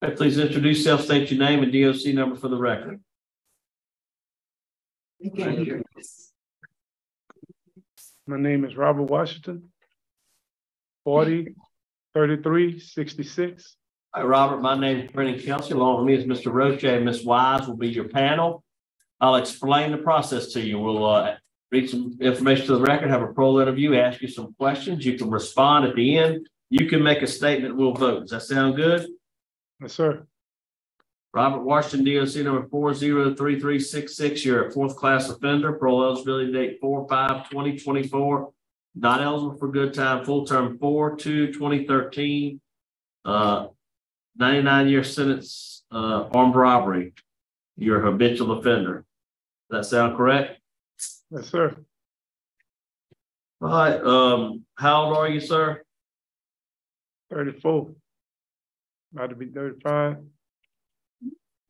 Right, please introduce yourself, state your name and DOC number for the record. My name is Robert Washington, 403366. Hi, Robert. My name is Brennan Kelsey. Along with me is Mr. Roche and Ms. Wise will be your panel. I'll explain the process to you. We'll read some information to the record, have a parole interview, ask you some questions. You can respond at the end. You can make a statement. We'll vote. Does that sound good? Yes, sir. Robert Washington, DOC number 403366. You're a fourth class offender. Parole eligibility date 4/5/2024. Not eligible for good time. Full term 4/2/2013. 99-year sentence. Armed robbery. You're a habitual offender. Does that sound correct? Yes, sir. All right. How old are you, sir? 34. About to be 35.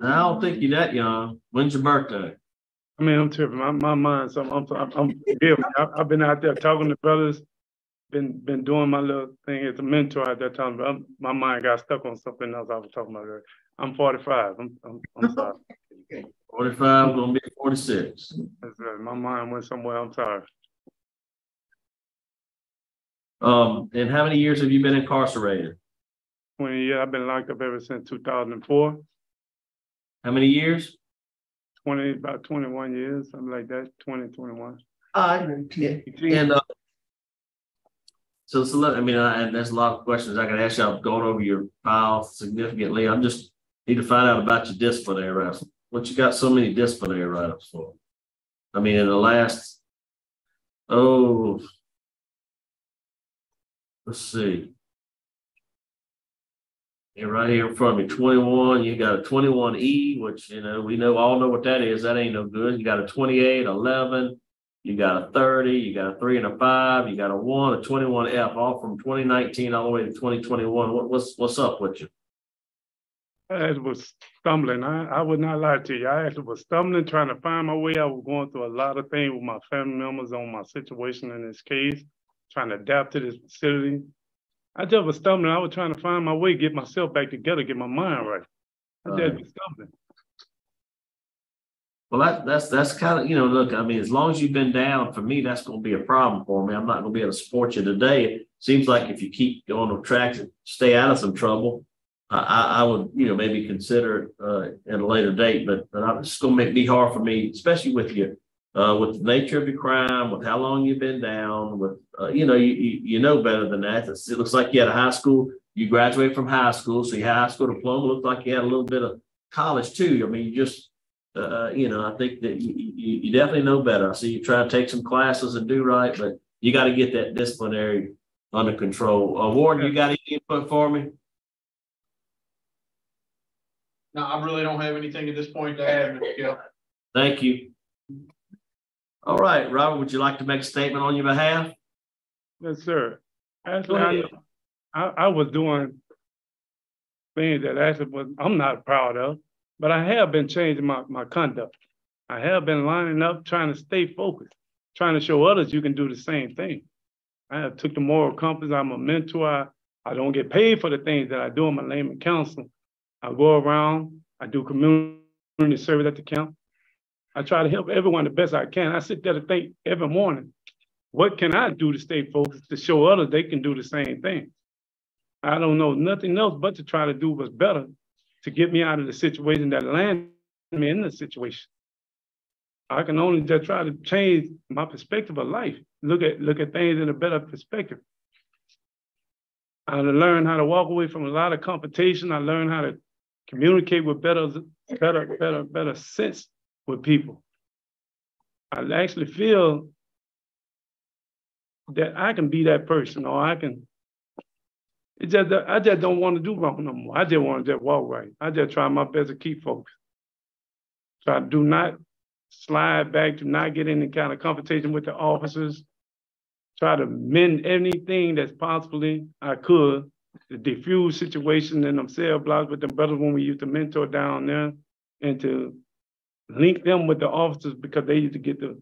I don't think you're that young. When's your birthday? I mean, I'm tripping. My mind. So I'm forgive me. I've been out there talking to brothers. Been doing my little thing as a mentor at that time, but my mind got stuck on something else I was talking about earlier. I'm 45. I'm sorry. 45, gonna be 46. That's right. My mind went somewhere. I'm sorry. And how many years have you been incarcerated? 20 years. I've been locked up ever since 2004. How many years? About 21 years, something like that. 2021. Yeah. And so I mean, and there's a lot of questions I can ask you. I've gone over your file significantly. I'm just need to find out about your disciplinary write-ups. What you got so many disciplinary write-ups for? I mean, in the last, let's see. You're right here in front of me, 21. You got a 21E, which, you know, we all know what that is. That ain't no good. You got a 28, 11. You got a 30, you got a 3 and a 5, you got a 1, a 21F, all from 2019 all the way to 2021. What's up with you? I was stumbling. I would not lie to you. I actually was stumbling, trying to find my way. I was going through a lot of things with my family members on my situation in this case, trying to adapt to this facility. I just was stumbling. I was trying to find my way, get myself back together, get my mind right. I just was stumbling. Well, that's kind of, you know, look, I mean, as long as you've been down, for me, that's going to be a problem for me. I'm not going to be able to support you today. It seems like if you keep going on track to stay out of some trouble, I would, you know, maybe consider it at a later date, but it's going to be hard for me, especially with you, with the nature of your crime, with how long you've been down, with, you know, you know better than that. It looks like you had a high school, you graduated from high school, so your high school diploma looked like you had a little bit of college too. I mean, you just, you know, I think that you definitely know better. I see you try to take some classes and do right, but you got to get that disciplinary under control. Warden, you got any input for me? No, I really don't have anything at this point to add, Mr. Gill. Thank you. All right, Robert, would you like to make a statement on your behalf? Yes, sir. Actually, I was doing things that actually I'm not proud of. But I have been changing my conduct. I have been lining up, trying to stay focused, trying to show others you can do the same thing. I have took the moral compass. I'm a mentor. I don't get paid for the things that I do. I'm a layman counsel. I go around. I do community service at the camp. I try to help everyone the best I can. I sit there to think every morning, what can I do to stay focused, to show others they can do the same thing? I don't know nothing else but to try to do what's better to get me out of the situation that landed me in the situation. I can only just try to change my perspective of life. Look at things in a better perspective. I learned how to walk away from a lot of confrontation. I learned how to communicate with better sense with people. I actually feel that I can be that person, or I just don't want to do wrong no more. I just want to just walk right. I just try my best to keep focused. Try to do not slide back, to not get any kind of confrontation with the officers. Try to mend anything that's possibly I could to diffuse situation in them cell blocks with the brothers when we used to mentor down there, and to link them with the officers because they used to get the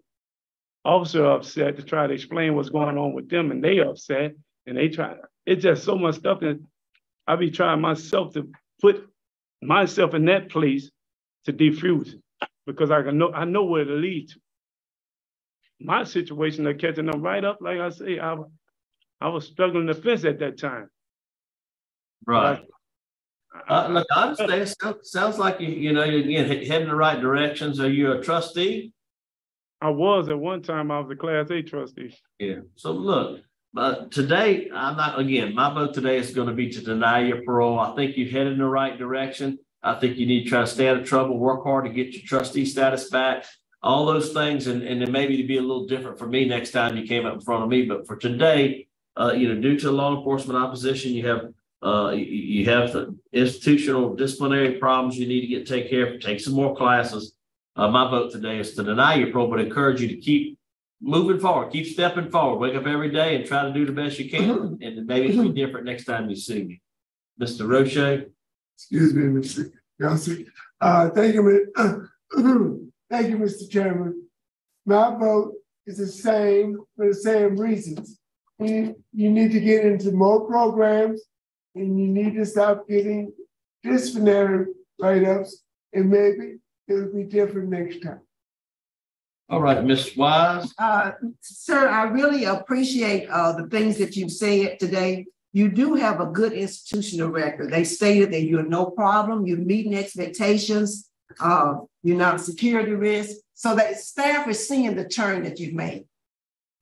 officer upset to try to explain what's going on with them, and they upset, and they try. It's just so much stuff that I be trying myself to put myself in that place to defuse it because I know where to lead to. My situation, they're catching them right up. Like I say, I was struggling to fence at that time. Right. Look, I understand. Sounds like you're again heading the right directions. Are you a trustee? I was at one time. I was a Class A trustee. Yeah. So look, today I'm not. Again, my vote today is going to be to deny your parole. I think you're headed in the right direction. I think you need to try to stay out of trouble, work hard to get your trustee status back. All those things, and then maybe to be a little different for me next time you came up in front of me. But for today, due to law enforcement opposition, you have the institutional disciplinary problems you need to get taken care of. Take some more classes. My vote today is to deny your parole, but encourage you to keep moving forward, keep stepping forward. Wake up every day and try to do the best you can, and maybe it'll be different next time you see me. Mr. Roche. Excuse me, Mr. Yossi. Thank you. Thank you, Mr. Chairman. My vote is the same for the same reasons. You need to get into more programs, and you need to stop getting disciplinary write-ups, and maybe it'll be different next time. All right, Ms. Wise. Sir, I really appreciate the things that you've said today. You do have a good institutional record. They stated that you're no problem, you're meeting expectations, you're not a security risk. So that staff is seeing the turn that you've made.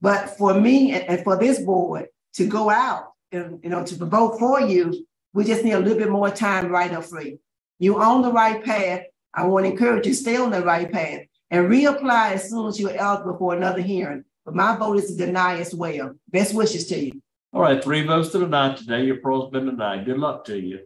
But for me and for this board to go out and to vote for you, we just need a little bit more time right up for you. You're on the right path. I want to encourage you to stay on the right path and reapply as soon as you're eligible for another hearing. But my vote is to deny as well. Best wishes to you. All right, 3 votes to deny today. Your parole's been denied. Good luck to you.